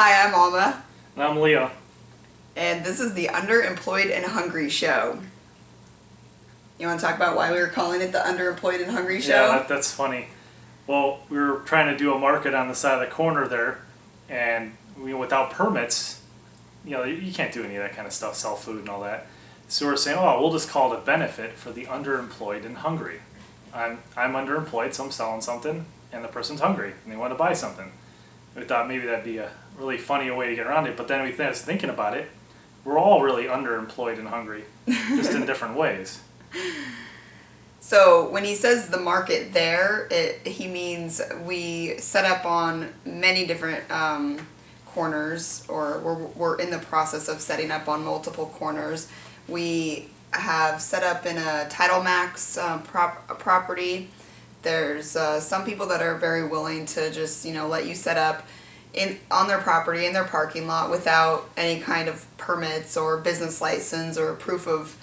Hi, I'm Alma, And I'm Leo. and this is the Underemployed and Hungry Show. You want to talk about why we were calling it the Underemployed and Hungry Show? Yeah, that's funny. Well, we were trying to do a market on the side of the corner there, and without permits, you can't do any of that kind of stuff, sell food and all that. So we're saying, oh, we'll just call it a benefit for the underemployed and hungry. I'm underemployed, so I'm selling something, and the person's hungry, and they want to buy something. We thought maybe that'd be a really funny way to get around it, but then we was thinking about it. We're all really underemployed and hungry, just in different ways. So when he says the market there, he means we set up on many different corners, or we're in the process of setting up on multiple corners. We have set up in a Title Max property. There's some people that are very willing to just let you set up on their property, in their parking lot, without any kind of permits or business license or proof of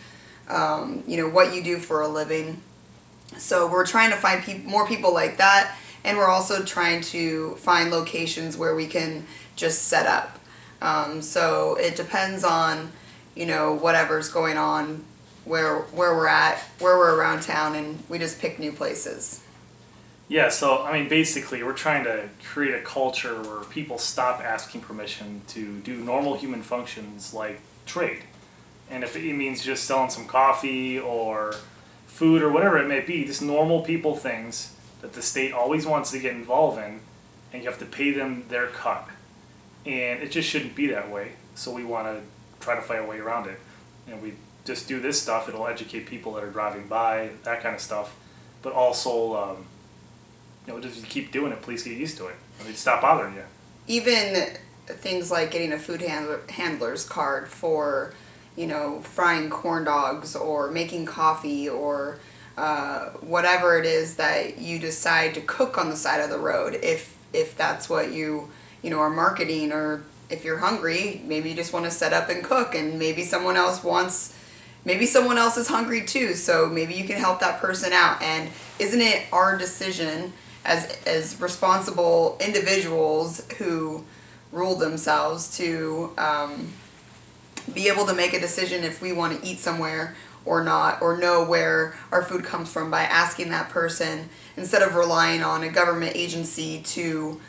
what you do for a living. So we're trying to find more people like that, and we're also trying to find locations where we can just set up. So it depends on whatever's going on, where we're at, where we're around town, and we just pick new places. Yeah, so basically we're trying to create a culture where people stop asking permission to do normal human functions like trade. And if it means just selling some coffee or food or whatever it may be, just normal people things that the state always wants to get involved in, and you have to pay them their cut. And it just shouldn't be that way, so we want to try to find a way around it. We just do this stuff, it'll educate people that are driving by, that kind of stuff, but also just keep doing it, please get used to it. Stop bothering you. Even things like getting a food handler's card for frying corn dogs or making coffee or whatever it is that you decide to cook on the side of the road, if that's what you are marketing, or if you're hungry, maybe you just want to set up and cook, and maybe someone else is hungry too, so maybe you can help that person out. And isn't it our decision as responsible individuals who rule themselves to be able to make a decision if we want to eat somewhere or not, or know where our food comes from by asking that person, instead of relying on a government agency to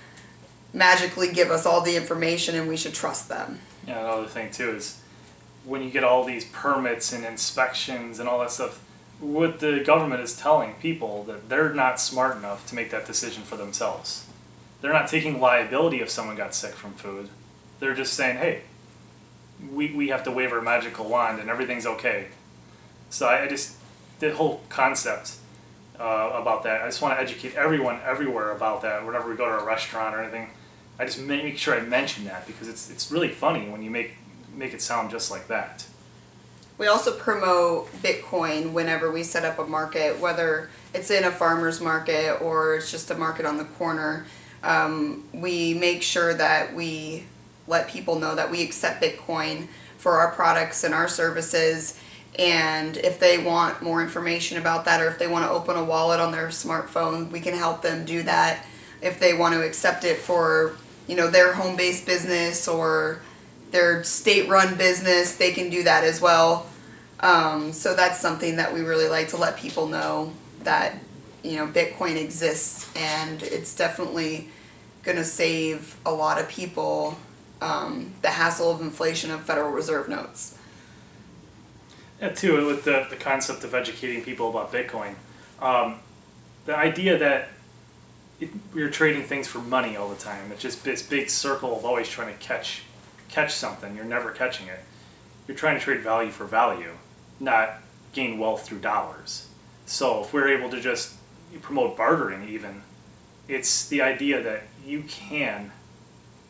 magically give us all the information and we should trust them. Yeah, another thing too is when you get all these permits and inspections and all that stuff, what the government is telling people that they're not smart enough to make that decision for themselves. They're not taking liability if someone got sick from food. They're just saying, hey, we have to wave our magical wand and everything's okay. So the whole concept about that, I just want to educate everyone everywhere about that. Whenever we go to a restaurant or anything, I just make sure I mention that, because it's really funny when you make it sound just like that. We also promote Bitcoin whenever we set up a market, whether it's in a farmer's market or it's just a market on the corner. We make sure that we let people know that we accept Bitcoin for our products and our services. And if they want more information about that, or if they want to open a wallet on their smartphone, we can help them do that. If they want to accept it for their home-based business or their state-run business, they can do that as well. So that's something that we really like to let people know, that Bitcoin exists, and it's definitely going to save a lot of people the hassle of inflation of Federal Reserve notes. Yeah, too, with the concept of educating people about Bitcoin, the idea that we're trading things for money all the time. It's just this big circle of always trying to catch something. You're never catching it. You're trying to trade value for value, not gain wealth through dollars. So if we're able to just promote bartering even, it's the idea that you can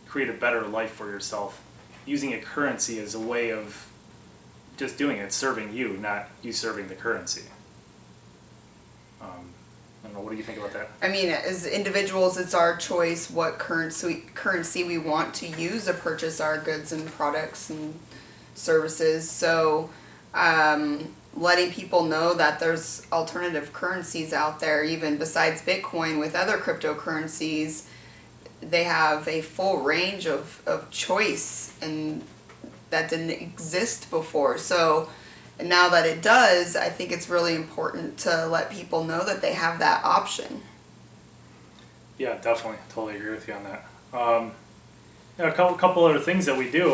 create a better life for yourself using a currency as a way of just doing it, serving you, not you serving the currency. I don't know, what do you think about that? As individuals, it's our choice what currency we want to use to purchase our goods and products and services. So letting people know that there's alternative currencies out there, even besides Bitcoin, with other cryptocurrencies, they have a full range of choice, and that didn't exist before. So now that it does, I think it's really important to let people know that they have that option. Yeah, definitely. Totally agree with you on that. A couple other things that we do.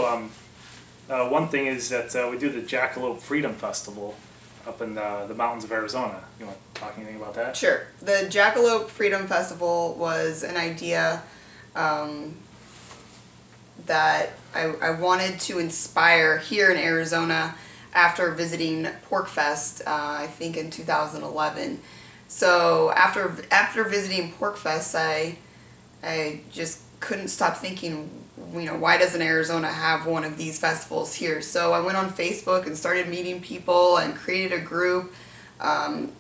One thing is that we do the Jackalope Freedom Festival up in the mountains of Arizona. You want to talk anything about that? Sure. The Jackalope Freedom Festival was an idea that I wanted to inspire here in Arizona after visiting PorcFest, I think in 2011. So after visiting PorcFest, I just couldn't stop thinking, why doesn't Arizona have one of these festivals here? So I went on Facebook and started meeting people and created a group.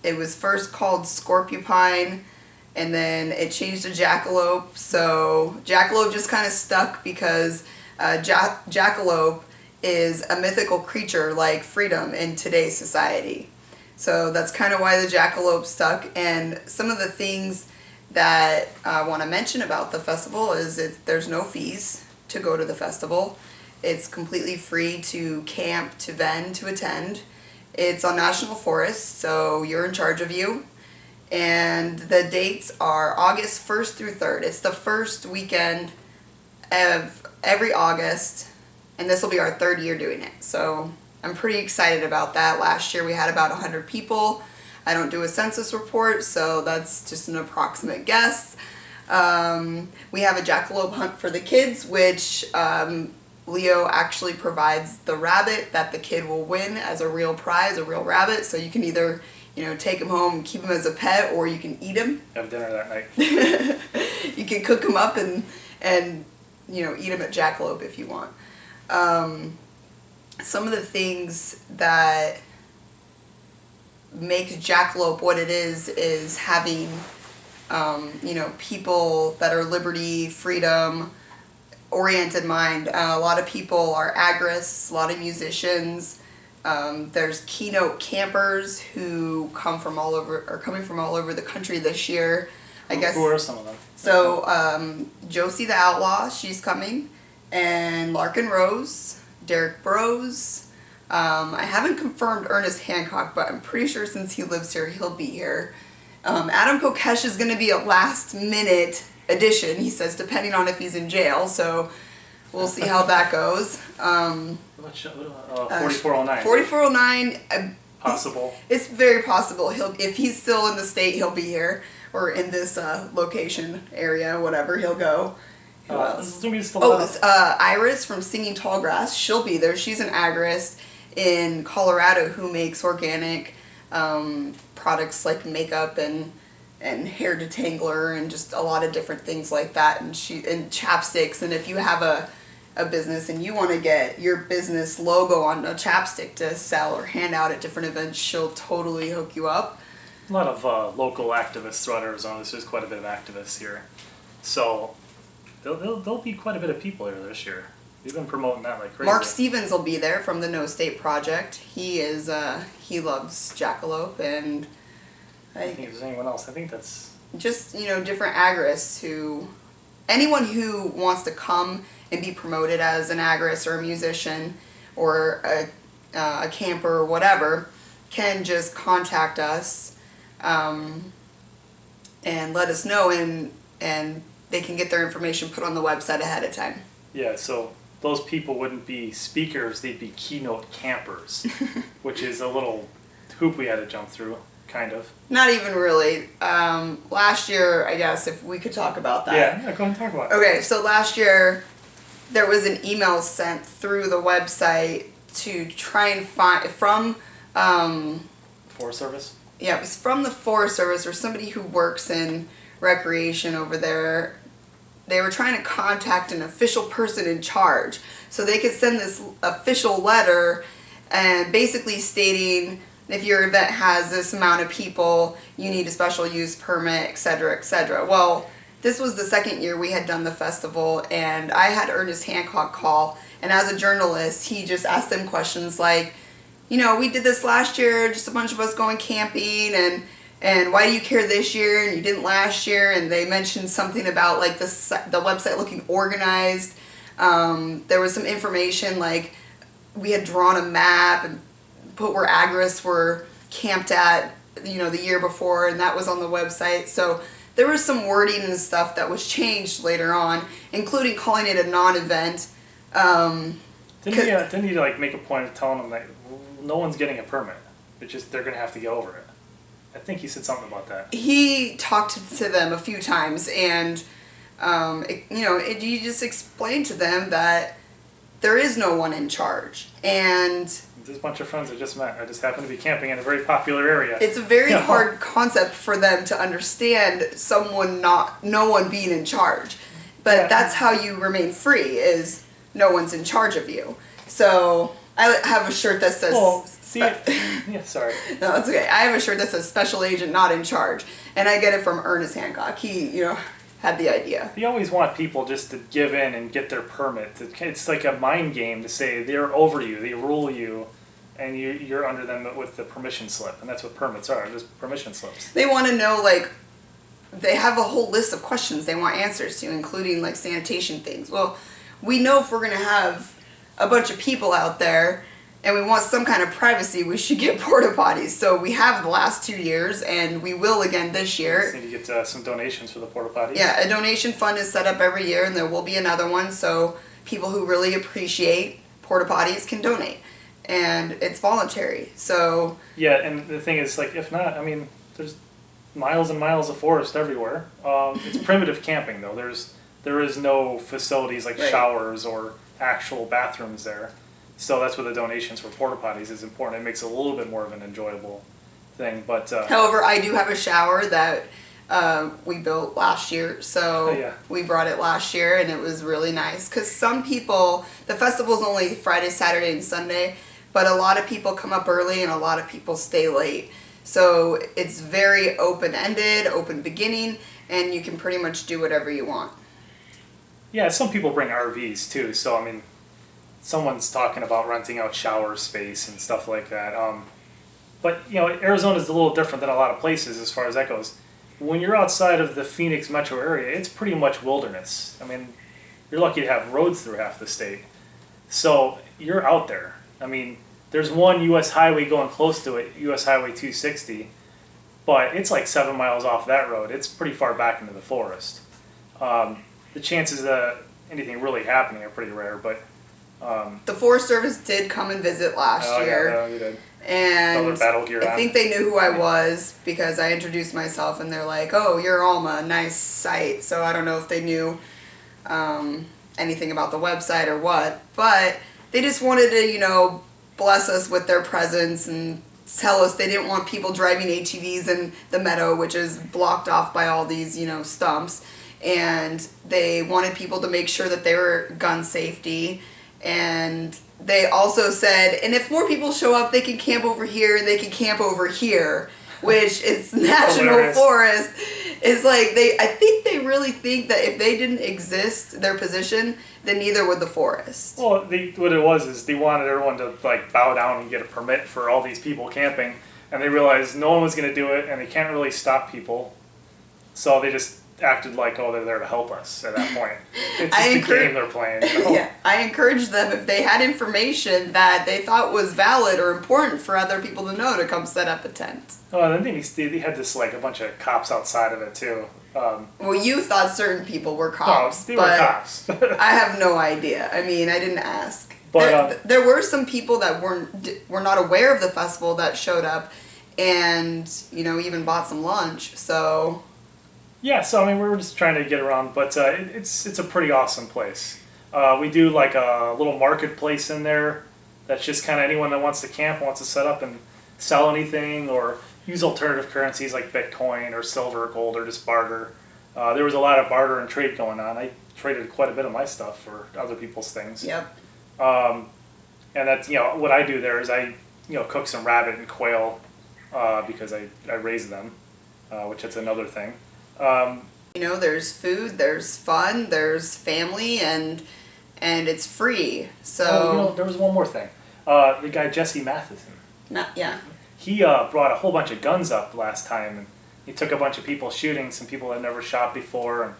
It was first called Scorpiopine, and then it changed to Jackalope. So Jackalope just kind of stuck because Jackalope is a mythical creature like freedom in today's society. So that's kind of why the Jackalope stuck. And some of the things that I want to mention about the festival is there's no fees to go to the festival. It's completely free to camp, to vend, to attend. It's on national forest, so you're in charge of you. And the dates are August 1st through 3rd. It's the first weekend of every August, and this will be our 3rd year doing it. So I'm pretty excited about that. Last year we had about 100 people. I don't do a census report, so that's just an approximate guess. We have a jackalope hunt for the kids, which Leo actually provides the rabbit that the kid will win as a real prize, a real rabbit. So you can either, take him home and keep him as a pet, or you can eat him. Have dinner that night. You can cook him up and eat him at Jackalope if you want. Some of the things that makes Jackalope what it is having, people that are liberty, freedom, oriented mind. A lot of people are agorists, a lot of musicians. There's keynote campers who are coming from all over the country this year. I guess. Who are some of them? So, Josie the Outlaw, she's coming, and Larkin Rose, Derek Burrows. I haven't confirmed Ernest Hancock, but I'm pretty sure since he lives here, he'll be here. Adam Kokesh is going to be a last-minute addition, he says, depending on if he's in jail, so we'll see how that goes. 4409. 4409. Possible. It's very possible. If he's still in the state, he'll be here, or in this location area, whatever, he'll go. Iris from Singing Tall Grass, she'll be there. She's an agorist in Colorado who makes organic products like makeup and hair detangler and just a lot of different things like that, and chapsticks. And if you have a business and you want to get your business logo on a chapstick to sell or hand out at different events, she'll totally hook you up. A lot of local activists throughout Arizona. There's quite a bit of activists here, so there'll be quite a bit of people here this year. We've been promoting that like crazy. Mark Stevens will be there from the No State Project. He loves Jackalope, and I think there's anyone else. I think that's just different agorists anyone who wants to come and be promoted as an agorist or a musician or a camper or whatever can just contact us and let us know, and they can get their information put on the website ahead of time. Yeah, so those people wouldn't be speakers, they'd be keynote campers, which is a little hoop we had to jump through, kind of. Not even really. Last year, I guess, if we could talk about that. Yeah, go ahead and talk about it. Okay, so last year, there was an email sent through the website to try and find, from... Forest Service? Yeah, it was from the Forest Service or somebody who works in recreation over there. They were trying to contact an official person in charge so they could send this official letter and basically stating if your event has this amount of people, you need a special use permit, etc., etc. Well, this was the second year we had done the festival, and I had Ernest Hancock call, and as a journalist, he just asked them questions like, we did this last year, just a bunch of us going camping, and and why do you care this year and you didn't last year? And they mentioned something about like the website looking organized. There was some information like we had drawn a map and put where agorists were camped at, you know, the year before, and that was on the website. So there was some wording and stuff that was changed later on, including calling it a non-event. Didn't he like make a point of telling them that no one's getting a permit? It's just they're gonna have to get over it. I think he said something about that. He talked to them a few times, and he just explained to them that there is no one in charge, and there's a bunch of friends I just met. I just happen to be camping in a very popular area. It's a very hard concept for them to understand. No one being in charge, but that's how you remain free. Is no one's in charge of you. So I have a shirt that says. Sorry. No, it's okay. I have a shirt that says "Special Agent Not in Charge," and I get it from Ernest Hancock. He, had the idea. You always want people just to give in and get their permit. It's like a mind game to say they're over you, they rule you, and you're under them with the permission slip. And that's what permits are, just permission slips. They want to know, like, they have a whole list of questions they want answers to, including, like, sanitation things. Well, we know if we're going to have a bunch of people out there and we want some kind of privacy, we should get porta potties. So we have the last 2 years, and we will again this year. Just need to get some donations for the porta potties. Yeah, a donation fund is set up every year, and there will be another one. So people who really appreciate porta potties can donate, and it's voluntary. So yeah, and the thing is, like, if not, I mean, there's miles and miles of forest everywhere. It's primitive camping though. There is no facilities like showers or actual bathrooms there. So that's where the donations for porta potties is important. It makes it a little bit more of an enjoyable thing. But however, I do have a shower that we built last year. So we brought it last year, and it was really nice. Because some people, the festival's only Friday, Saturday, and Sunday, but a lot of people come up early and a lot of people stay late. So it's very open-ended, open beginning, and you can pretty much do whatever you want. Yeah, some people bring RVs too. So, I mean, someone's talking about renting out shower space and stuff like that. But, Arizona is a little different than a lot of places as far as that goes. When you're outside of the Phoenix metro area, it's pretty much wilderness. I mean, you're lucky to have roads through half the state. So you're out there. I mean, there's one U.S. highway going close to it, U.S. Highway 260, but it's like 7 miles off that road. It's pretty far back into the forest. The chances of anything really happening are pretty rare, but the Forest Service did come and visit last year. Yeah, they did. And battle gear I think they knew who I was because I introduced myself, and they're like, "Oh, you're Alma, nice site." So I don't know if they knew anything about the website or what, but they just wanted to, bless us with their presence and tell us they didn't want people driving ATVs in the meadow, which is blocked off by all these, stumps. And they wanted people to make sure that they were gun safety. And they also said, and if more people show up, they can camp over here and they can camp over here, which is national forest. It's like I think they really think that if they didn't exist, their position, then neither would the forest. Well, what it was is they wanted everyone to bow down and get a permit for all these people camping, and they realized no one was going to do it, and they can't really stop people, so they just acted like, they're there to help us at that point. It's just the game they're playing. Yeah, I encouraged them, if they had information that they thought was valid or important for other people to know, to come set up a tent. Oh, and then they had this, a bunch of cops outside of it, too. Well, you thought certain people were cops. No, they were cops. I have no idea. I mean, I didn't ask. But there were some people that were not aware of the festival that showed up and, even bought some lunch, so... Yeah, so I mean, we were just trying to get around, but it's a pretty awesome place. We do a little marketplace in there that's just kind of anyone that wants to camp, wants to set up and sell anything or use alternative currencies like Bitcoin or silver or gold or just barter. There was a lot of barter and trade going on. I traded quite a bit of my stuff for other people's things. Yep. And that's, what I do there is I, cook some rabbit and quail because I raise them, which is another thing. There's food, there's fun, there's family, and it's free. So there was one more thing. The guy Jesse Matheson. Yeah. He brought a whole bunch of guns up last time, and he took a bunch of people shooting, some people that never shot before.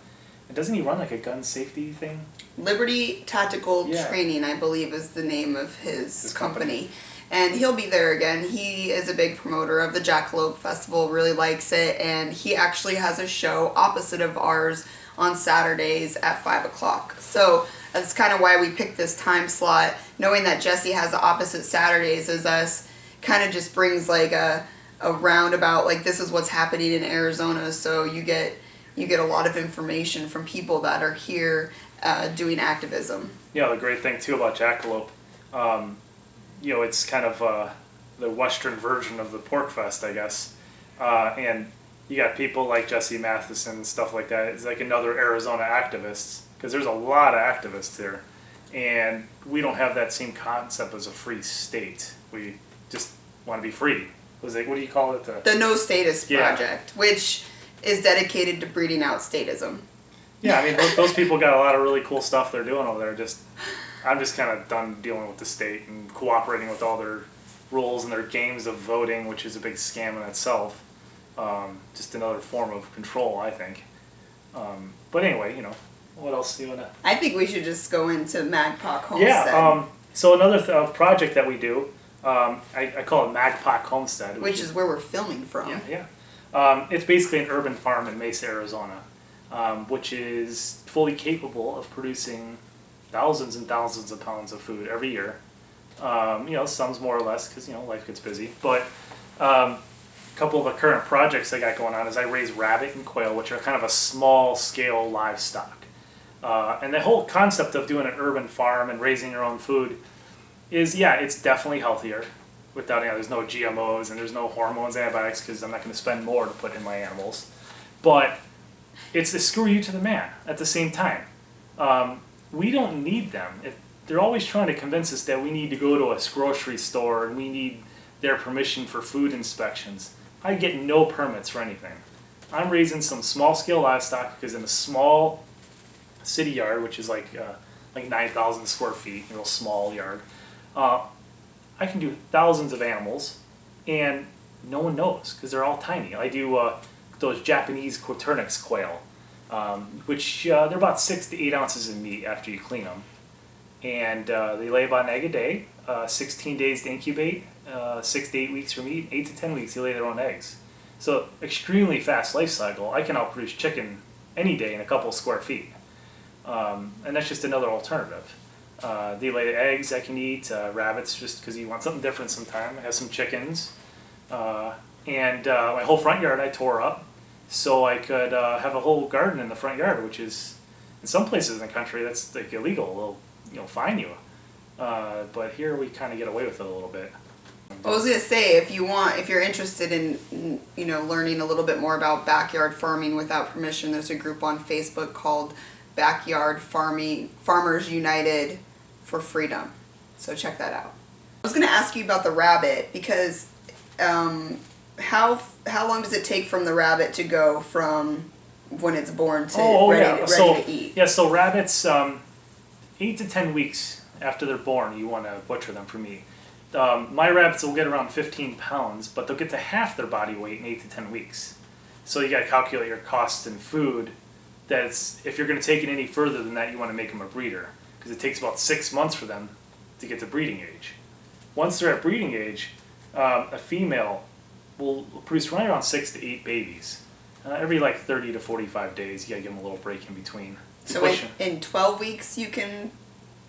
And doesn't he run like a gun safety thing? Liberty Tactical Training, I believe, is the name of his company. And he'll be there again. He is a big promoter of the Jackalope Festival, really likes it, and he actually has a show opposite of ours on Saturdays at 5 o'clock. So that's kind of why we picked this time slot. Knowing that Jesse has the opposite Saturdays as us kind of just brings like a roundabout, like this is what's happening in Arizona, so you get a lot of information from people that are here doing activism. Yeah, the great thing too about Jackalope, it's kind of the Western version of the Pork Fest, I guess. And you got people like Jesse Matheson and stuff like that. It's like another Arizona activists, because there's a lot of activists here. And we don't have that same concept as a free state. We just want to be free. What do you call it? The No Status Project, which is dedicated to breeding out statism. Yeah, I mean, those people got a lot of really cool stuff they're doing over there. I'm just kind of done dealing with the state and cooperating with all their rules and their games of voting, which is a big scam in itself. Just another form of control, I think. But anyway, what else do you want to... I think we should just go into Magpok Homestead. Yeah, so another project that we do, I call it Magpok Homestead. Which is where we're filming from. Yeah. It's basically an urban farm in Mesa, Arizona, which is fully capable of producing thousands and thousands of pounds of food every year. Some's more or less because, life gets busy. But a couple of the current projects I got going on is I raise rabbit and quail, which are kind of a small-scale livestock. And the whole concept of doing an urban farm and raising your own food is, it's definitely healthier. Without, there's no GMOs and there's no hormones, antibiotics, because I'm not going to spend more to put in my animals. But it's to screw you to the man at the same time. We don't need them. They're always trying to convince us that we need to go to a grocery store and we need their permission for food inspections. I get no permits for anything. I'm raising some small-scale livestock because in a small city yard, which is like 9,000 square feet, a real small yard, I can do thousands of animals, and no one knows because they're all tiny. I do those Japanese Coturnix quail, which they're about 6 to 8 ounces of meat after you clean them. And they lay about an egg a day, 16 days to incubate, 6 to 8 weeks for meat, 8 to 10 weeks they lay their own eggs. So extremely fast life cycle. I can outproduce chicken any day in a couple square feet. And that's just another alternative. They lay the eggs I can eat, rabbits just because you want something different sometime. I have some chickens. And my whole front yard I tore up so I could have a whole garden in the front yard, which is, in some places in the country, that's like illegal. They'll fine you. But here we kind of get away with it a little bit. I was gonna say, if you're interested in learning a little bit more about backyard farming without permission, there's a group on Facebook called Backyard Farmers United for Freedom. So check that out. I was gonna ask you about the rabbit because how long does it take from the rabbit to go from when it's born to ready to eat? Yeah, so rabbits, 8 to 10 weeks after they're born, you want to butcher them for meat. My rabbits will get around 15 pounds, but they'll get to half their body weight in 8 to 10 weeks. So you got to calculate your costs in food. If you're going to take it any further than that, you want to make them a breeder, because it takes about 6 months for them to get to breeding age. Once they're at breeding age, a female will produce right around 6 to 8 babies. Every 30 to 45 days, you got to give them a little break in between. So in 12 weeks you can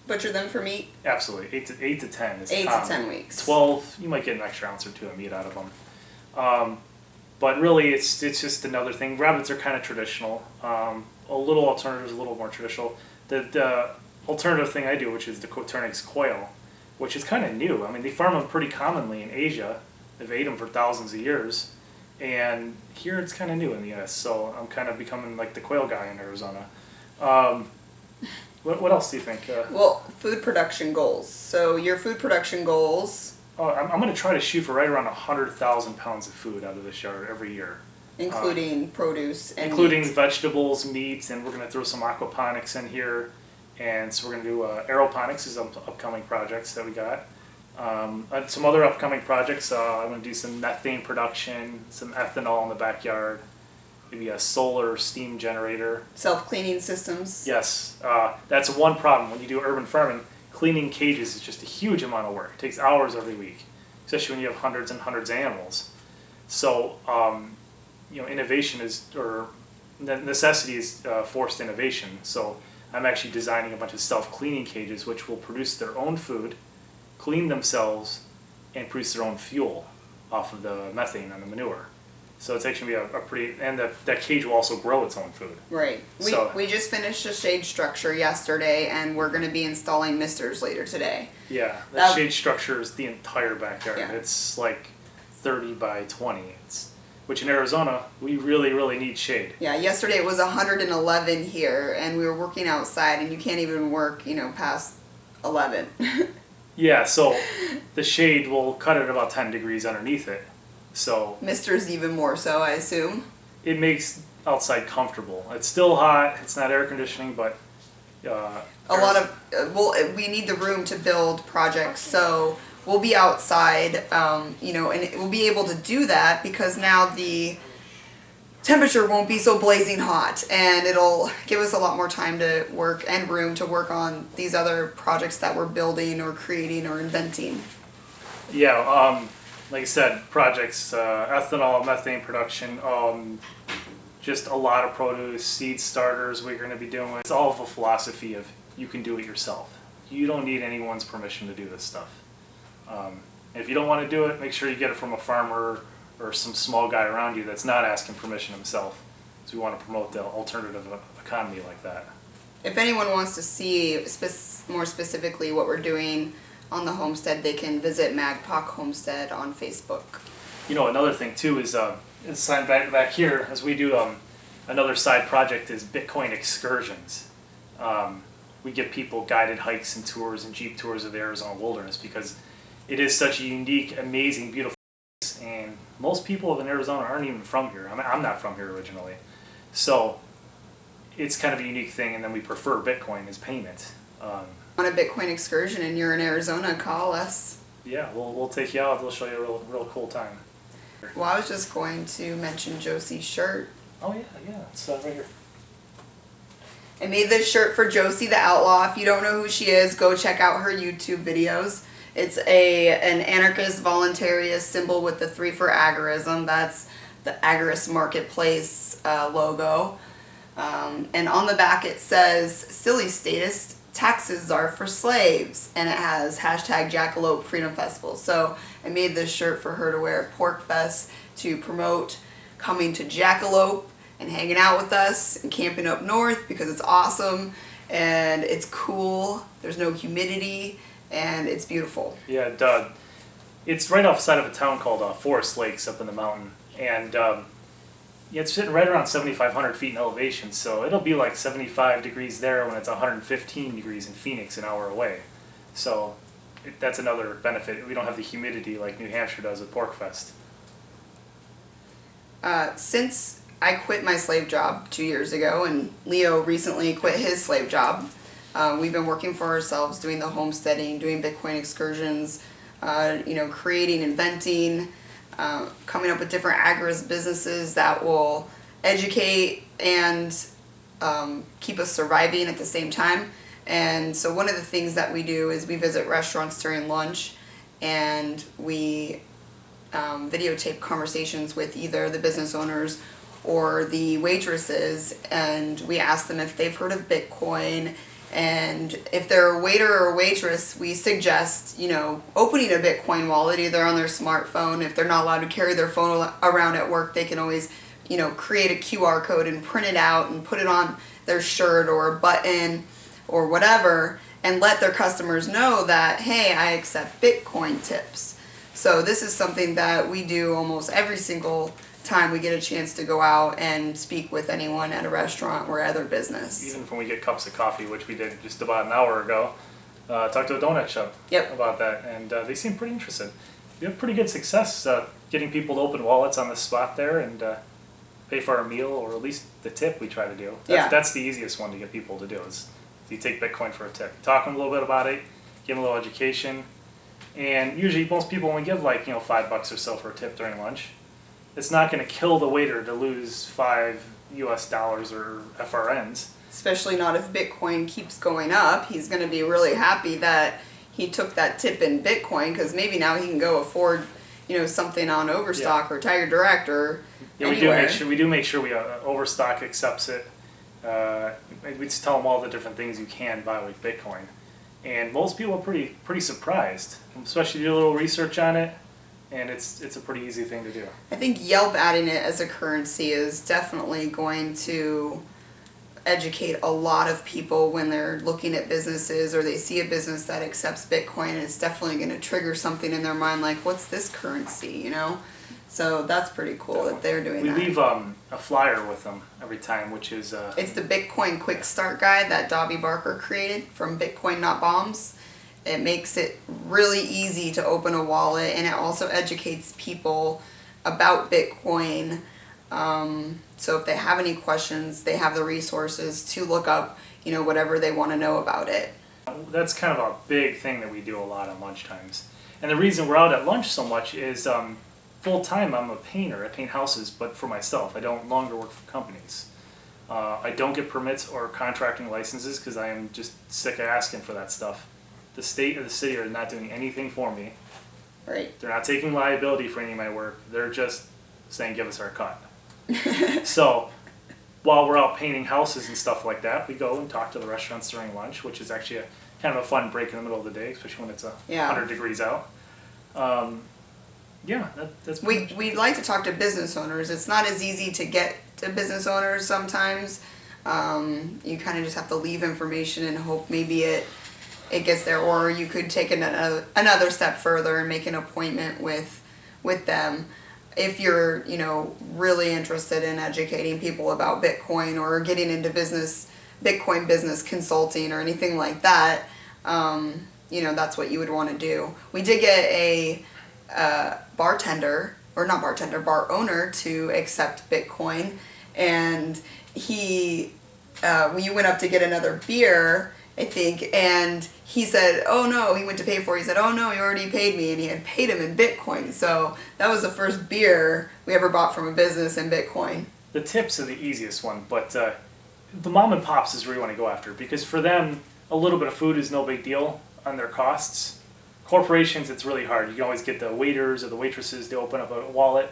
butcher them for meat? Absolutely. 8 to 10 is 8 common. to 10 weeks. 12, you might get an extra ounce or two of meat out of them. But really, it's just another thing. Rabbits are kind of traditional. A little alternative is a little more traditional. The alternative thing I do, which is the Coturnix quail, which is kind of new. I mean, they farm them pretty commonly in Asia. They've ate them for thousands of years. And here it's kind of new in the U.S., so I'm kind of becoming like the quail guy in Arizona. What else do you think? Well, food production goals. So your food production goals... I'm going to try to shoot for right around 100,000 pounds of food out of this yard every year. Including produce and including meat. Vegetables, meat, and we're going to throw some aquaponics in here. And so we're going to do aeroponics is upcoming projects that we got. Some other upcoming projects, I'm going to do some methane production, some ethanol in the backyard, maybe a solar steam generator. Self-cleaning systems. Yes, that's one problem. When you do urban farming, cleaning cages is just a huge amount of work. It takes hours every week, especially when you have hundreds and hundreds of animals. So, innovation necessity is forced innovation. So I'm actually designing a bunch of self-cleaning cages which will produce their own food, clean themselves, and produce their own fuel off of the methane and the manure. So it's actually a pretty, and that cage will also grow its own food. Right. We just finished a shade structure yesterday, and we're going to be installing misters later today. Yeah, that shade structure is the entire backyard. Yeah. It's like 30 by 20. Which in Arizona, we really, really need shade. Yeah, yesterday it was 111 here, and we were working outside, and you can't even work, past 11. Yeah, so the shade will cut it about 10 degrees underneath it. So Mister's even more so, I assume. It makes outside comfortable. It's still hot. It's not air conditioning, but we need the room to build projects, so we'll be outside, and we'll be able to do that because now the temperature won't be so blazing hot, and it'll give us a lot more time to work and room to work on these other projects that we're building or creating or inventing. Yeah, like I said, projects, ethanol, methane production, just a lot of produce, seed starters we're going to be doing. It's all of a philosophy of you can do it yourself. You don't need anyone's permission to do this stuff. If you don't want to do it, make sure you get it from a farmer or some small guy around you that's not asking permission himself. So we want to promote the alternative economy like that. If anyone wants to see more specifically what we're doing on the homestead, they can visit Magpoc Homestead on Facebook. Another thing too is sign back here as we do another side project is Bitcoin excursions. We give people guided hikes and tours and jeep tours of the Arizona wilderness because it is such a unique, amazing, beautiful place, and most people in Arizona aren't even from here. I'm not from here originally, so it's kind of a unique thing. And then we prefer Bitcoin as payment. On a Bitcoin excursion and you're in Arizona, call us. Yeah, we'll take you out. We'll show you a real cool time. Well, I was just going to mention Josie's shirt. Oh yeah, it's right here. I made this shirt for Josie the Outlaw. If you don't know who she is, go check out her YouTube videos. It's an anarchist voluntary symbol with the 3 for agorism. That's the Agorist Marketplace logo. And on the back it says, "Silly statist, taxes are for slaves." And it has hashtag Jackalope Freedom Festival. So I made this shirt for her to wear at Pork Fest to promote coming to Jackalope and hanging out with us and camping up north because it's awesome and it's cool. There's no humidity and it's beautiful. Yeah, it's right off the side of a town called Forest Lakes up in the mountain, and it's sitting right around 7,500 feet in elevation, so it'll be like 75 degrees there when it's 115 degrees in Phoenix an hour away. So that's another benefit. We don't have the humidity like New Hampshire does at Pork Fest. Since I quit my slave job 2 years ago, and Leo recently quit his slave job, we've been working for ourselves, doing the homesteading, doing Bitcoin excursions, creating, inventing, coming up with different agorist businesses that will educate and keep us surviving at the same time. And so one of the things that we do is we visit restaurants during lunch, and we videotape conversations with either the business owners or the waitresses, and we ask them if they've heard of Bitcoin, and if they're a waiter or a waitress, we suggest, opening a Bitcoin wallet either on their smartphone. If they're not allowed to carry their phone around at work, they can always, create a QR code and print it out and put it on their shirt or a button or whatever, and let their customers know that, hey, I accept Bitcoin tips. So this is something that we do almost every single time we get a chance to go out and speak with anyone at a restaurant or other business. Even when we get cups of coffee, which we did just about an hour ago, talked to a donut shop about that, and they seem pretty interested. We have pretty good success getting people to open wallets on the spot there and pay for our meal, or at least the tip we try to do. That's the easiest one to get people to do, is you take Bitcoin for a tip. Talk them a little bit about it, give them a little education, And usually most people only give like, $5 or so for a tip during lunch. It's not going to kill the waiter to lose $5 or FRNs. Especially not if Bitcoin keeps going up. He's going to be really happy that he took that tip in Bitcoin, because maybe now he can go afford, something on Overstock or Tiger Direct or anywhere. We do make sure we Overstock accepts it. We just tell them all the different things you can buy with Bitcoin, and most people are pretty surprised, especially do a little research on it, and it's a pretty easy thing to do. I think Yelp adding it as a currency is definitely going to educate a lot of people when they're looking at businesses or they see a business that accepts Bitcoin. It's definitely going to trigger something in their mind like, what's this currency, So that's pretty cool that they're doing that. We leave a flyer with them every time, which is... It's the Bitcoin Quick Start Guide that Dobby Barker created from Bitcoin Not Bombs. It makes it really easy to open a wallet, and it also educates people about Bitcoin. So if they have any questions, they have the resources to look up, whatever they want to know about it. That's kind of a big thing that we do a lot on lunch times. And the reason we're out at lunch so much is full time I'm a painter. I paint houses, but for myself. I don't longer work for companies. I don't get permits or contracting licenses because I am just sick of asking for that stuff. The state or the city are not doing anything for me. Right. They're not taking liability for any of my work. They're just saying, give us our cut. So while we're out painting houses and stuff like that, we go and talk to the restaurants during lunch, which is actually kind of a fun break in the middle of the day, especially when it's 100 degrees out. That's we like to talk to business owners. It's not as easy to get to business owners sometimes. You kind of just have to leave information and hope maybe it gets there, or you could take another step further and make an appointment with them. If you're, really interested in educating people about Bitcoin or getting into Bitcoin business consulting or anything like that, that's what you would want to do. We did get a bar owner to accept Bitcoin, and we went up to get another beer, I think, and he said, oh no, he went to pay for it. He said, oh no, he already paid me, and he had paid him in Bitcoin. So that was the first beer we ever bought from a business in Bitcoin. The tips are the easiest one, but the mom and pops is where you want to go after, because for them, a little bit of food is no big deal on their costs. Corporations, it's really hard. You can always get the waiters or the waitresses to open up a wallet.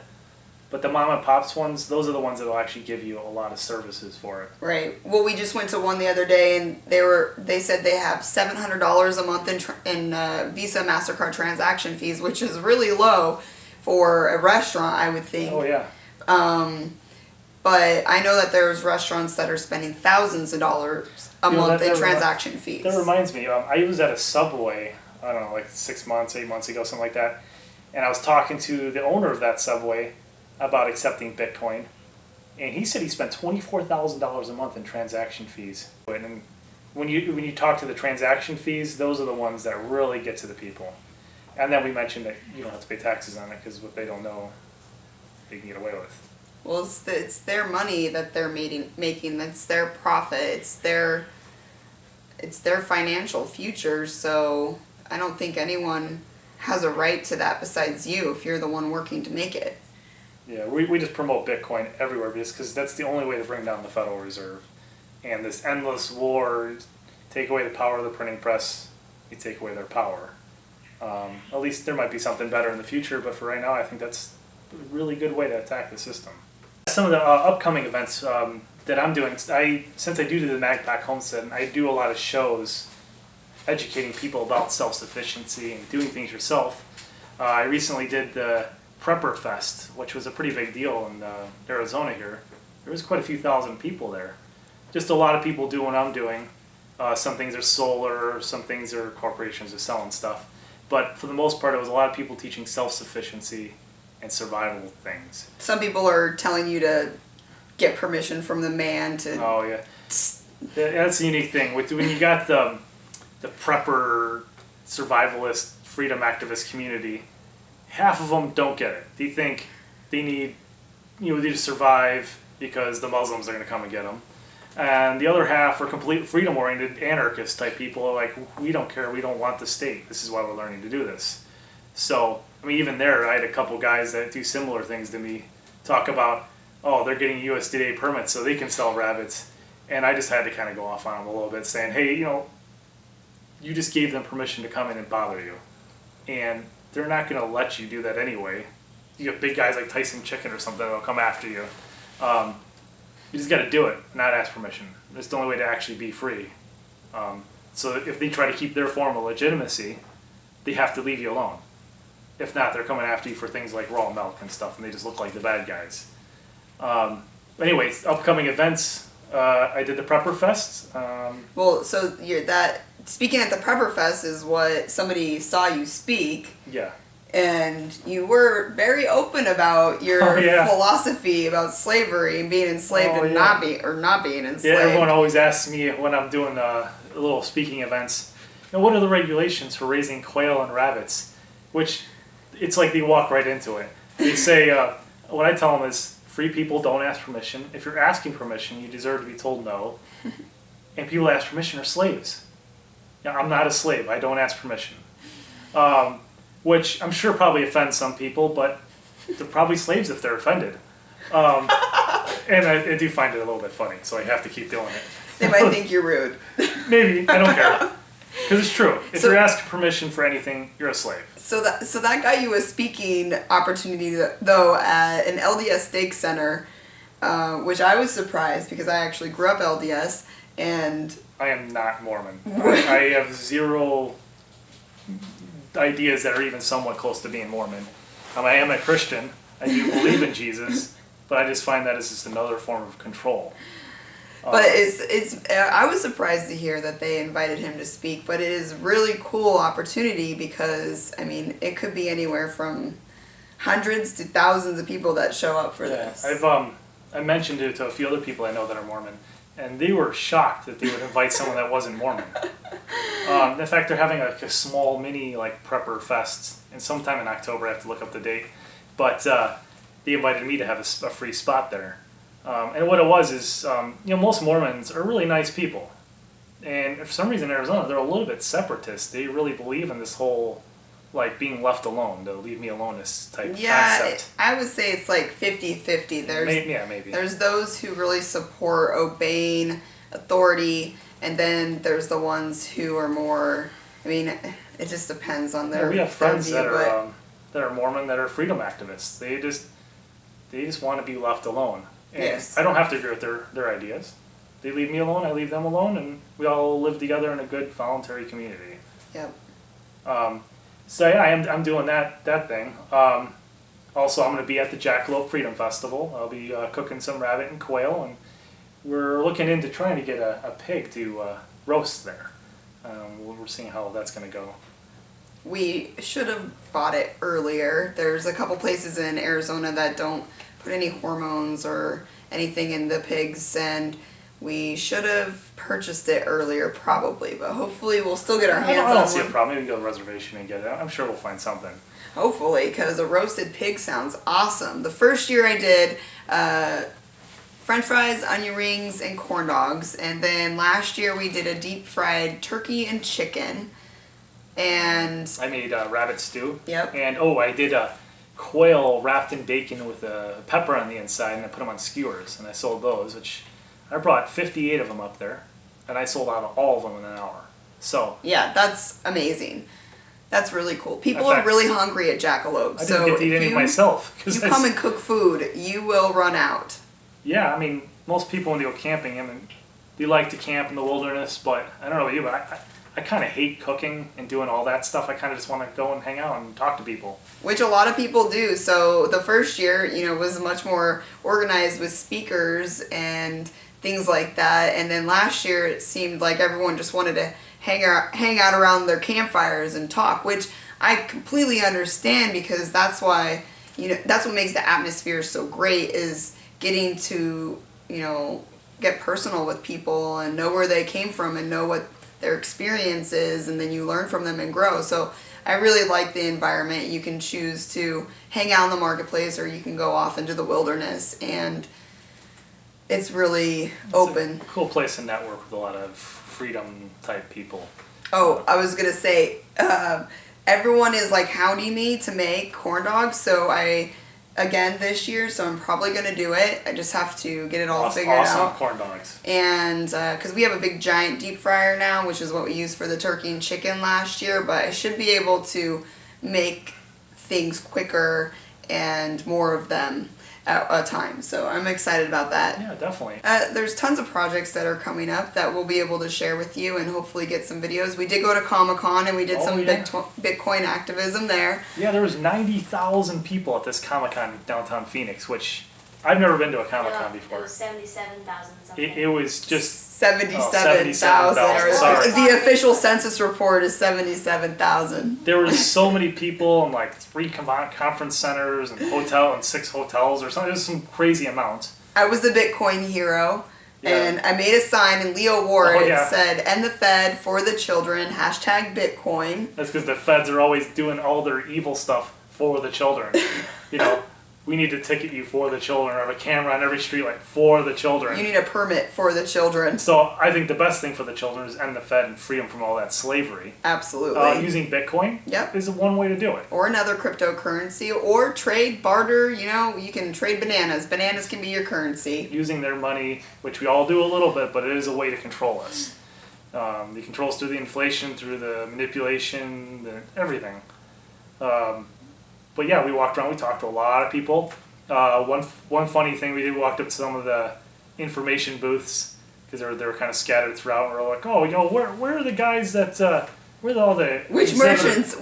But the mom and pops ones, those are the ones that will actually give you a lot of services for it. Right. Well, we just went to one the other day, and they said they have $700 a month in Visa, MasterCard transaction fees, which is really low for a restaurant, I would think. Oh, yeah. But I know that there's restaurants that are spending thousands of dollars a month in transaction fees. That reminds me, I was at a Subway, I don't know, like 8 months ago, something like that. And I was talking to the owner of that Subway about accepting Bitcoin. And he said he spent $24,000 a month in transaction fees. And when you talk to the transaction fees, those are the ones that really get to the people. And then we mentioned that you don't have to pay taxes on it, because what they don't know, they can get away with. Well, it's their money that they're making. That's their profit. It's their financial future. So I don't think anyone has a right to that besides you, if you're the one working to make it. Yeah, we just promote Bitcoin everywhere because that's the only way to bring down the Federal Reserve. And this endless war, take away the power of the printing press, you take away their power. At least there might be something better in the future, but for right now, I think that's a really good way to attack the system. Some of the upcoming events that I'm doing, since I do the Magpack Homestead, I do a lot of shows educating people about self-sufficiency and doing things yourself. I recently did the Prepper Fest, which was a pretty big deal in Arizona here. There was quite a few thousand people there. Just a lot of people doing what I'm doing. Some things are solar, some things are corporations are selling stuff. But for the most part, it was a lot of people teaching self-sufficiency and survival things. Some people are telling you to get permission from the man to... Oh, yeah. That's a unique thing. When you got the prepper, survivalist, freedom activist community, half of them don't get it. They think they need to survive because the Muslims are going to come and get them. And the other half are complete freedom-oriented anarchist type people are like, we don't care, we don't want the state. This is why we're learning to do this. So, I mean, even there, I had a couple guys that do similar things to me talk about, oh, they're getting USDA permits so they can sell rabbits. And I just had to kind of go off on them a little bit saying, hey, you just gave them permission to come in and bother you. And they're not going to let you do that anyway. You have big guys like Tyson Chicken or something that'll come after you. You just got to do it, not ask permission. It's the only way to actually be free. So if they try to keep their form of legitimacy, they have to leave you alone. If not, they're coming after you for things like raw milk and stuff, and they just look like the bad guys. Anyways, upcoming events. I did the Prepper Fest. So speaking at the Prepper Fest is what somebody saw you speak. Yeah. And you were very open about your philosophy about slavery and being enslaved and not being enslaved. Yeah, everyone always asks me when I'm doing little speaking events, what are the regulations for raising quail and rabbits? Which, it's like they walk right into it. They say, what I tell them is, free people don't ask permission. If you're asking permission, you deserve to be told no. And people that ask permission are slaves. Now, I'm not a slave. I don't ask permission. Which I'm sure probably offends some people, but they're probably slaves if they're offended. And I do find it a little bit funny, so I have to keep doing it. They might think you're rude. Maybe. I don't care. Because it's true. If you're asking permission for anything, you're a slave. So that got you a speaking opportunity, though, at an LDS Stake Center, which I was surprised because I actually grew up LDS, and... I am not Mormon. I have zero ideas that are even somewhat close to being Mormon. I am a Christian. I do believe in Jesus, but I just find that is just another form of control. But I was surprised to hear that they invited him to speak, but it is a really cool opportunity because, I mean, it could be anywhere from hundreds to thousands of people that show up for this. I mentioned it to a few other people I know that are Mormon, and they were shocked that they would invite someone that wasn't Mormon. In fact, they're having a small mini Prepper Fest, and sometime in October, I have to look up the date, but they invited me to have a free spot there. And what it was is, most Mormons are really nice people. And for some reason in Arizona, they're a little bit separatist. They really believe in this whole, being left alone, to leave me alone-ness type concept. Yeah, I would say it's 50-50. Maybe. There's those who really support obeying authority, and then there's the ones who are more, it just depends on their... We have friends that are Mormon that are freedom activists. They just want to be left alone. And yes. I don't have to agree with their ideas. They leave me alone, I leave them alone, and we all live together in a good voluntary community. Yep. So yeah, I'm doing that thing. Also, I'm going to be at the Jackalope Freedom Festival. I'll be cooking some rabbit and quail, and we're looking into trying to get a pig to roast there. We're seeing how that's going to go. We should have bought it earlier. There's a couple places in Arizona that don't put any hormones or anything in the pigs, and we should have purchased it earlier probably, but hopefully we'll still get our hands on one. I don't see a problem. Maybe we can go to the reservation and get it. I'm sure we'll find something. Hopefully, because a roasted pig sounds awesome. The first year I did French fries, onion rings, and corn dogs, and then last year we did a deep fried turkey and chicken, and... I made rabbit stew. Yep. And I did a quail wrapped in bacon with a pepper on the inside, and I put them on skewers, and I sold those, which I brought 58 of them up there, and I sold out all of them in an hour. So yeah, that's amazing. That's really cool. People are really hungry at Jackalope. I didn't get to eat any myself. If you come and cook food, you will run out. Yeah, most people when they go camping, they like to camp in the wilderness, but I don't know about you, but I kind of hate cooking and doing all that stuff. I kind of just want to go and hang out and talk to people. Which a lot of people do. So the first year, was much more organized with speakers and things like that. And then last year, it seemed like everyone just wanted to hang out around their campfires and talk, which I completely understand because that's why, that's what makes the atmosphere so great is getting to, get personal with people and know where they came from and know what their experience is, and then you learn from them and grow. So I really like the environment. You can choose to hang out in the marketplace or you can go off into the wilderness, and it's really open. It's a cool place to network with a lot of freedom type people. Oh, I was going to say, everyone is like hounding me to make corn dogs, so again this year, so I'm probably going to do it. I just have to get it all figured out. Awesome corn dogs. And because we have a big giant deep fryer now, which is what we used for the turkey and chicken last year, but I should be able to make things quicker and more of them at a time. So I'm excited about that. Yeah, definitely. There's tons of projects that are coming up that we'll be able to share with you and hopefully get some videos. We did go to Comic-Con and we did some Bitcoin activism there. Yeah, there was 90,000 people at this Comic-Con downtown Phoenix, which I've never been to a Comic-Con before. It was 77,000 something. It was just 77,000. Sorry. The official census report is 77,000. There were so many people in like 3 conference centers and 6 hotels or something. It was some crazy amount. I was the Bitcoin hero. Yeah. And I made a sign and Leo wore it. It said, "End the Fed for the children, #Bitcoin." That's because the feds are always doing all their evil stuff for the children. We need to ticket you for the children, or have a camera on every street light for the children. You need a permit for the children. So I think the best thing for the children is end the Fed and free them from all that slavery. Absolutely. Using Bitcoin is one way to do it. Or another cryptocurrency, or trade, barter, you can trade bananas. Bananas can be your currency. Using their money, which we all do a little bit, but it is a way to control us. The controls through the inflation, through the manipulation, everything. But yeah, we walked around, we talked to a lot of people. One funny thing we did, we walked up to some of the information booths, because they were kind of scattered throughout, and we were like, where are the guys that, where are all the... Which merchants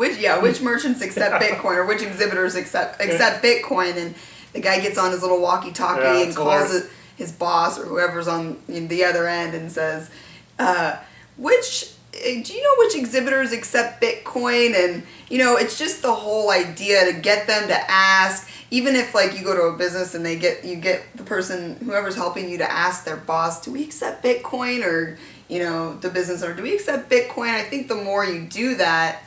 accept Bitcoin, or which exhibitors accept Bitcoin, and the guy gets on his little walkie-talkie and calls his boss, or whoever's on the other end, and says, do you know which exhibitors accept Bitcoin? And, it's just the whole idea to get them to ask, even if, like, you go to a business and you get the person, whoever's helping you, to ask their boss, do we accept Bitcoin? Or, the business owner, do we accept Bitcoin? I think the more you do that,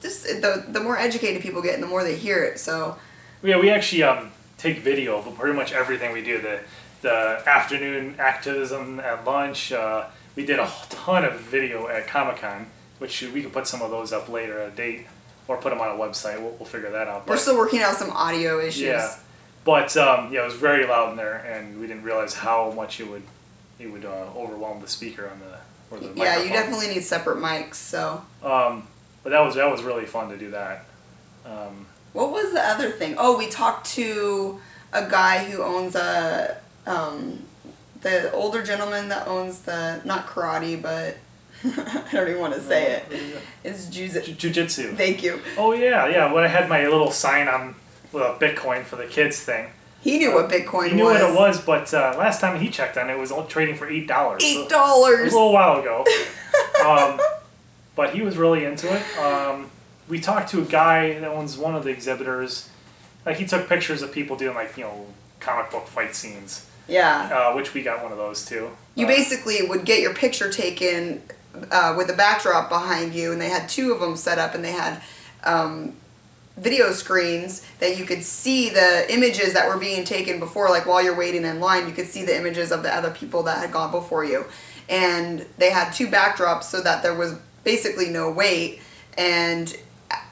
just the more educated people get and the more they hear it, so. Yeah, we actually take video of pretty much everything we do. The afternoon activism at lunch, we did a ton of video at Comic-Con, which we could put some of those up later at a date, or put them on a website. We'll figure that out. We're still working out some audio issues. Yeah, but it was very loud in there, and we didn't realize how much it would overwhelm the speaker or the microphone. Yeah, you definitely need separate mics. So. But that was really fun to do that. What was the other thing? Oh, we talked to a guy who owns the older gentleman that owns not karate, but I don't even want to say it. It's Jiu-jitsu. Thank you. Oh, yeah. When I had my little sign on Bitcoin for the kids thing. He knew what Bitcoin was. He knew what it was, but last time he checked on it, was trading for $8. $8! So it was a little while ago. But he was really into it. We talked to a guy that owns one of the exhibitors. Like, he took pictures of people doing, comic book fight scenes. Yeah. Which we got one of those too. You basically would get your picture taken with a backdrop behind you, and they had 2 of them set up, and they had video screens that you could see the images that were being taken before, like while you're waiting in line, you could see the images of the other people that had gone before you. And they had 2 backdrops so that there was basically no wait, and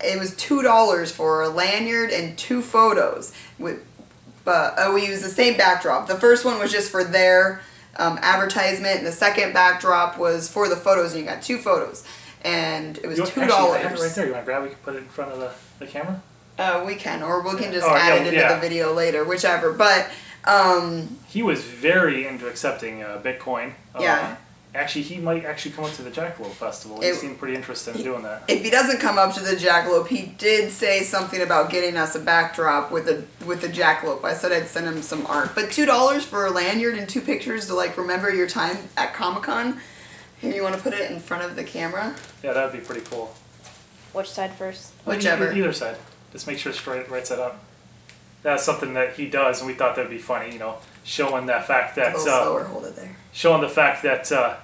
it was $2 for a lanyard and 2 photos. But we used the same backdrop. The first one was just for their advertisement, and the second backdrop was for the photos, and you got 2 photos. And it was $2. Actually, I have it right there. You want to grab it? We can put it in front of the camera? We can, or we can just add it into the video later, whichever. But he was very into accepting Bitcoin. Yeah. Actually, he might come up to the Jackalope Festival. He seemed pretty interested in doing that. If he doesn't come up to the Jackalope, he did say something about getting us a backdrop with the Jackalope. I said I'd send him some art. But $2 for a lanyard and 2 pictures to remember your time at Comic-Con. Here, you want to put it in front of the camera? Yeah, that'd be pretty cool. Which side first? Whichever. Either side. Just make sure it's right side up. That's something that he does, and we thought that'd be funny, showing that fact that... A little slower, hold it there. Showing the fact that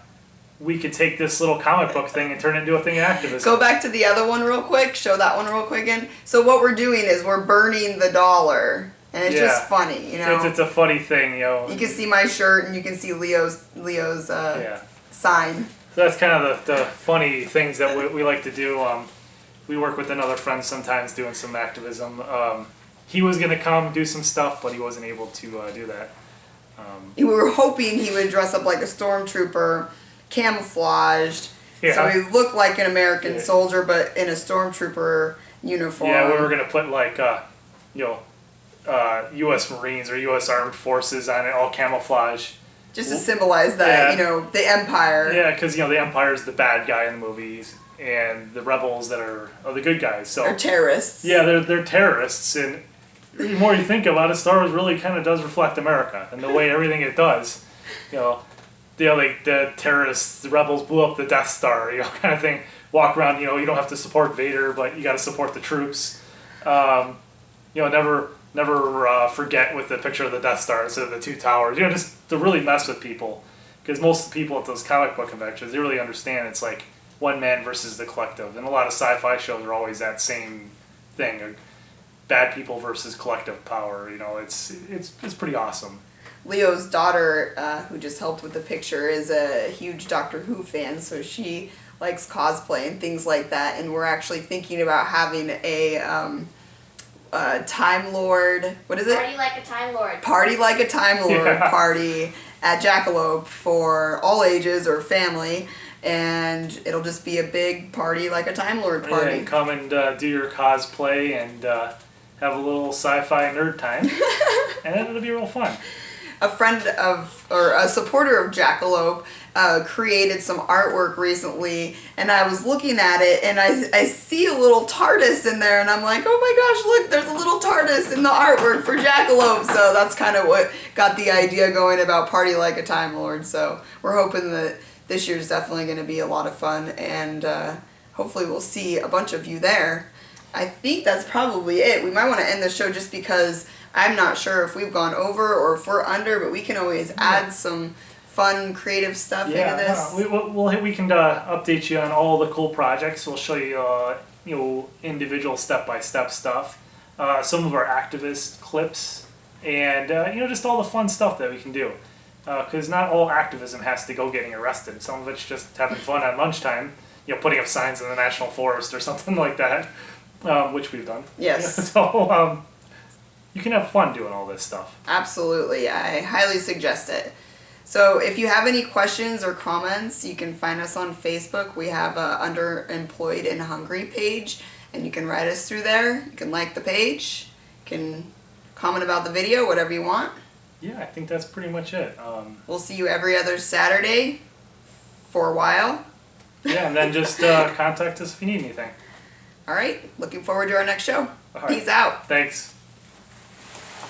we could take this little comic book thing and turn it into a thing of activism. Go back to the other one real quick. Show that one real quick again. So what we're doing is we're burning the dollar, and it's just funny, It's a funny thing, You can see my shirt, and you can see Leo's sign. So that's kind of the funny things that we like to do. we work with another friend sometimes doing some activism. He was going to come do some stuff, but he wasn't able to do that. We were hoping he would dress up like a stormtrooper, camouflaged, so he looked like an American soldier, but in a stormtrooper uniform. Yeah, we were going to put like, U.S. Marines or U.S. Armed Forces on it, all camouflage. Just to symbolize that, the Empire. Yeah, because, the Empire is the bad guy in the movies, and the rebels that are the good guys. So they're terrorists. Yeah, they're terrorists, and the more you think about it, Star Wars really kind of does reflect America and the way everything it does. Like the terrorists, the rebels blew up the Death Star, kind of thing. Walk around, you don't have to support Vader, but you got to support the troops. Never forget with the picture of the Death Star instead of the two towers. Just to really mess with people, because most of the people at those comic book conventions, they really understand it's like one man versus the collective, and a lot of sci-fi shows are always that same thing. Bad people versus collective power. It's pretty awesome. Leo's daughter, who just helped with the picture, is a huge Doctor Who fan, so she likes cosplay and things like that. And we're actually thinking about having a Time Lord. What is it? Party like a Time Lord. Party like a Time Lord party at Jackalope for all ages or family. And it'll just be a big party like a Time Lord party. Yeah, come and do your cosplay and have a little sci-fi nerd time, and it'll be real fun. A supporter of Jackalope created some artwork recently, and I was looking at it, and I see a little TARDIS in there, and I'm like, oh my gosh, look, there's a little TARDIS in the artwork for Jackalope. So that's kind of what got the idea going about Party Like a Time Lord. So we're hoping that this year's definitely going to be a lot of fun, and hopefully we'll see a bunch of you there. I think that's probably it. We might want to end the show just because I'm not sure if we've gone over or if we're under, but we can always add some fun, creative stuff into this. We can update you on all the cool projects. We'll show you, individual step-by-step stuff, some of our activist clips, and, just all the fun stuff that we can do. Because not all activism has to go getting arrested. Some of it's just having fun at lunchtime, putting up signs in the National Forest or something like that, which we've done. Yes. So you can have fun doing all this stuff. Absolutely. I highly suggest it. So if you have any questions or comments, you can find us on Facebook. We have a Underemployed and Hungry page, and you can write us through there. You can like the page. You can comment about the video, whatever you want. Yeah, I think that's pretty much it. We'll see you every other Saturday for a while. Yeah, and then just contact us if you need anything. All right. Looking forward to our next show. All right. Peace out. Thanks.